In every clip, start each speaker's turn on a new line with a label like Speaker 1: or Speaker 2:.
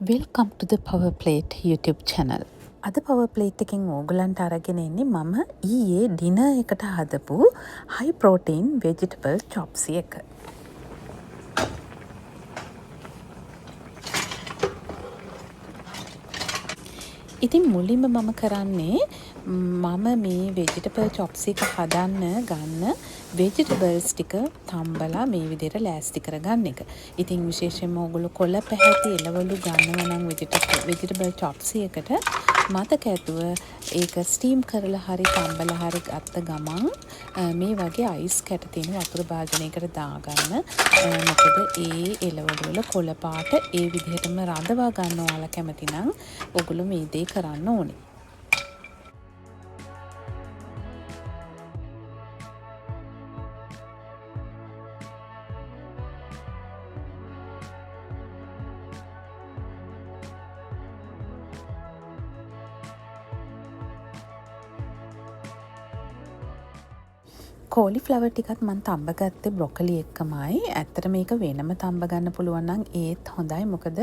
Speaker 1: Welcome to the Power Plate YouTube channel. අද Power Plate එකෙන් ඕගලන්ට අරගෙන එන්නේ මම ඊයේ ඩිනර් එකට හදපු high protein vegetable chops එක. ඉතින් මුලින්ම මම කරන්නේ මම මේ vegetable chops එක හදන්න ගන්න vegetables ටික තම්බලා මේ විදිහට ලෑස්ති කරගන්න එක. ඉතින් විශේෂයෙන්ම ඕගොල්ලෝ කොළ පැහැති එළවලු ගන්නවා නම් vegetable chops එකට මතක ඇතුව ඒක ස්ටීම් කරලා හරි තම්බලා හරි ගත්ත ගමන් මේ වගේ අයිස් කැට තියෙන වතුර භාජනයකට දාගන්න. මොකද ඒ එළවලු වල කොළ පාට ඒ විදිහටම රඳවා ගන්න ඔයාලා කැමති නම් ඔගොල්ලෝ මේ දේ කරන්න ඕනේ. කෝලිෆ්ලවර් ටිකත් මම තම්බ ගත්තේ බ්‍රොකොලි එක්කමයි. ඇත්තට මේක වෙනම තම්බ ගන්න පුළුවන් නම් ඒත් හොඳයි. මොකද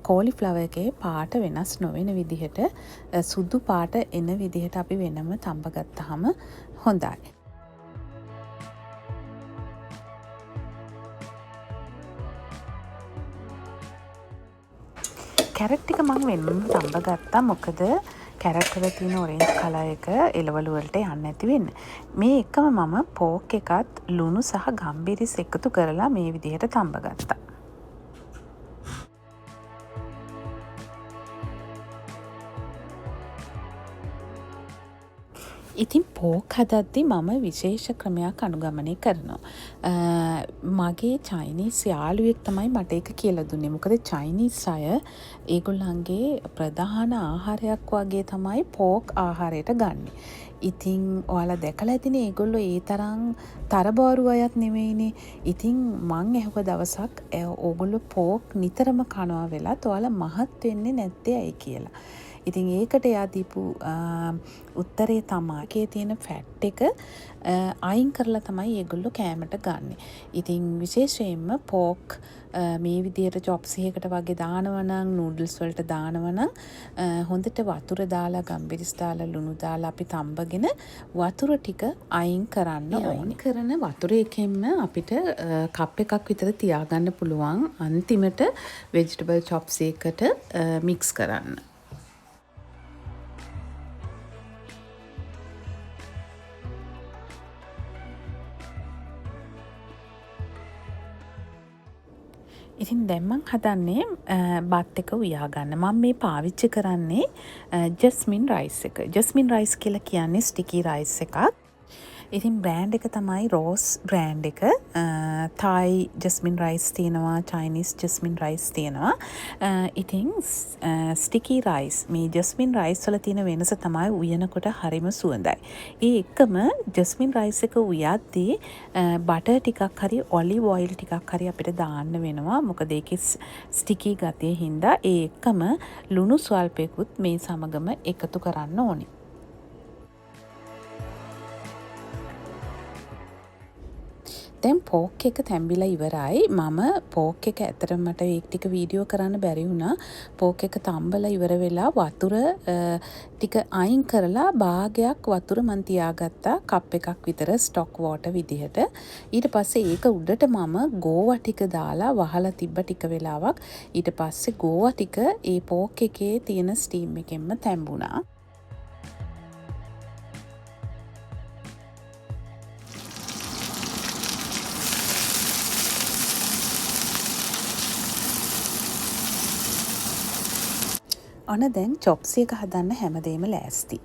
Speaker 1: කෝලිෆ්ලවර් එකේ පාට වෙනස් නොවන විදිහට සුදු පාට එන විදිහට අපි වෙනම තම්බ ගත්තාම හොඳයි. කැරට් ටික මම වෙනම තම්බ ගත්තා. මොකද කැරට් වල තියෙන ඔරෙන්ජ් කලර් එක එළවලු වලට යන්නේ නැති වෙන්න. මේ එකම මම පෝක් එකත් ලුණු සහ ගම්බිරිස් එකතු කරලා මේ විදිහට තම්බ ගත්තා. ඉතින් පෝක් හදද්දි මම විශේෂ ක්‍රමයක් අනුගමනය කරනවා. මගේ චයිනීස් යාළුවෙක් තමයි මට ඒක කියලා දුන්නේ. මොකද චයිනීස් අය ඒගොල්ලන්ගේ ප්‍රධාන ආහාරයක් වගේ තමයි පෝක් ආහාරයට ගන්නෙ. ඉතින් ඔයාලා දැකලා ඇතිනේ ඒගොල්ලෝ ඒ තරම් තරබාරු අයත් නෙමෙයිනේ. ඉතින් මං ඇහුව දවසක් ඕගොල්ලෝ පෝක් නිතරම කනවා වෙලත් ඔයාලා මහත් වෙන්නේ නැත්තේ ඇයි කියලා. ඉතින් ඒකට එයා දීපු උත්තරේ තමයි ඒකේ තියෙන ෆැට් එක අයින් කරලා තමයි ඒගොල්ලෝ කෑමට ගන්නෙ. ඉතින් විශේෂයෙන්ම පෝක් මේ විදියට chops එකකට වගේ දානවා නම් නූඩල්ස් වලට දානවා නම් හොඳට වතුර දාලා ගම්බිරිස් දාලා ලුණු දාලා අපි තම්බගෙන වතුර ටික අයින් කරන්න ඕනේ. කරන වතුර එකෙන්ම අපිට කප් එකක් විතර තියාගන්න පුළුවන් අන්තිමට vegetable chops එකට mix කරන්න. ඉතින් දැන් මං හදන්නේ බත් එක උයා ගන්න. මම මේ පාවිච්චි කරන්නේ ජස්මින් රයිස් එක. ජස්මින් රයිස් කියලා කියන්නේ ස්ටිකි රයිස් එකක්. ඉතින් බ්‍රෑන්ඩ් එක තමයි රෝස් බ්‍රෑන්ඩ් එක. තායි ජස්මින් රයිස් තියෙනවා, චයිනීස් ජස්මින් රයිස් තියෙනවා. ඉතින් ස්ටිකි රයිස් මේ ජස්මින් රයිස් වල තියෙන වෙනස තමයි උයනකොට හරිම සුවඳයි. ඒ එකම ජස්මින් රයිස් එක උයද්දී බටර් ටිකක් හරි ඔලිව් ඔයිල් ටිකක් හරි අපිට දාන්න වෙනවා. මොකද ඒකේ ස්ටිකි ගතිය හින්දා ඒ එකම ලුණු ස්වල්පයකුත් මේ සමගම එකතු කරන්න ඕනේ. දැන් පෝක් එක තැම්බිලා ඉවරයි. මම පෝක් එක ඇත්තටම මට ඒක ටික වීඩියෝ කරන්න බැරි වුණා. පෝක් එක තම්බලා ඉවර වෙලා වතුර ටික අයින් කරලා භාගයක් වතුර මන් තියාගත්තා කප් එකක් විතර ස්ටොක් වෝටර් විදිහට. ඊට පස්සේ ඒක උඩට මම ගෝවා ටික දාලා වහලා තිබ්බ ටික වෙලාවක්. ඊට පස්සේ ගෝවා ටික ඒ පෝක් එකේ තියෙන ස්ටීම් එකෙන්ම තැම්බුණා. ඔන්න දැන් chops එක හදන්න හැමදේම ලෑස්ති.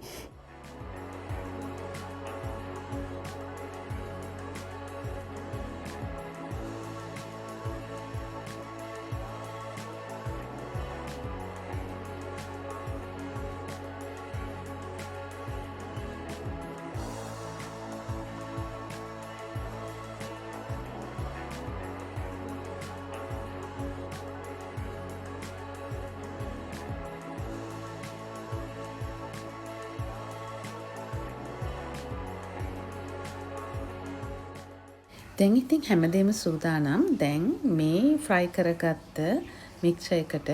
Speaker 1: දැන් ඉතින් හැමදේම සූදානම්. දැන් මේ ෆ්‍රයි කරගත්ත මික්සර් එකට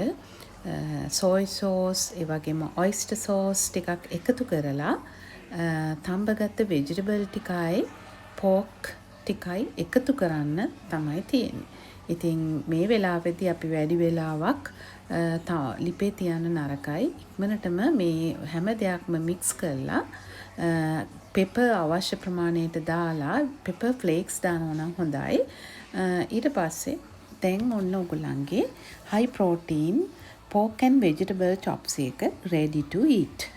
Speaker 1: සෝයි සෝස් ඒ වගේම ඔයිස්ටර් සෝස් ටිකක් එකතු කරලා තඹගත්ත වෙජිටබල් ටිකයි පෝක් ටිකයි එකතු කරන්න තමයි තියෙන්නේ. ඉතින් මේ වෙලාවේදී අපි වැඩි වෙලාවක් ලිපේ තියන්න නරකයි. ඉක්මනටම මේ හැම දෙයක්ම මික්ස් කරලා පෙපර් අවශ්‍ය ප්‍රමාණයට දාලා පෙපර් ෆ්ලේක්ස් දානවා නම් හොඳයි. ඊට පස්සේ දැන් ඔන්න ඔයගොල්ලන්ගේ high protein pork and vegetable chops එක ready to eat.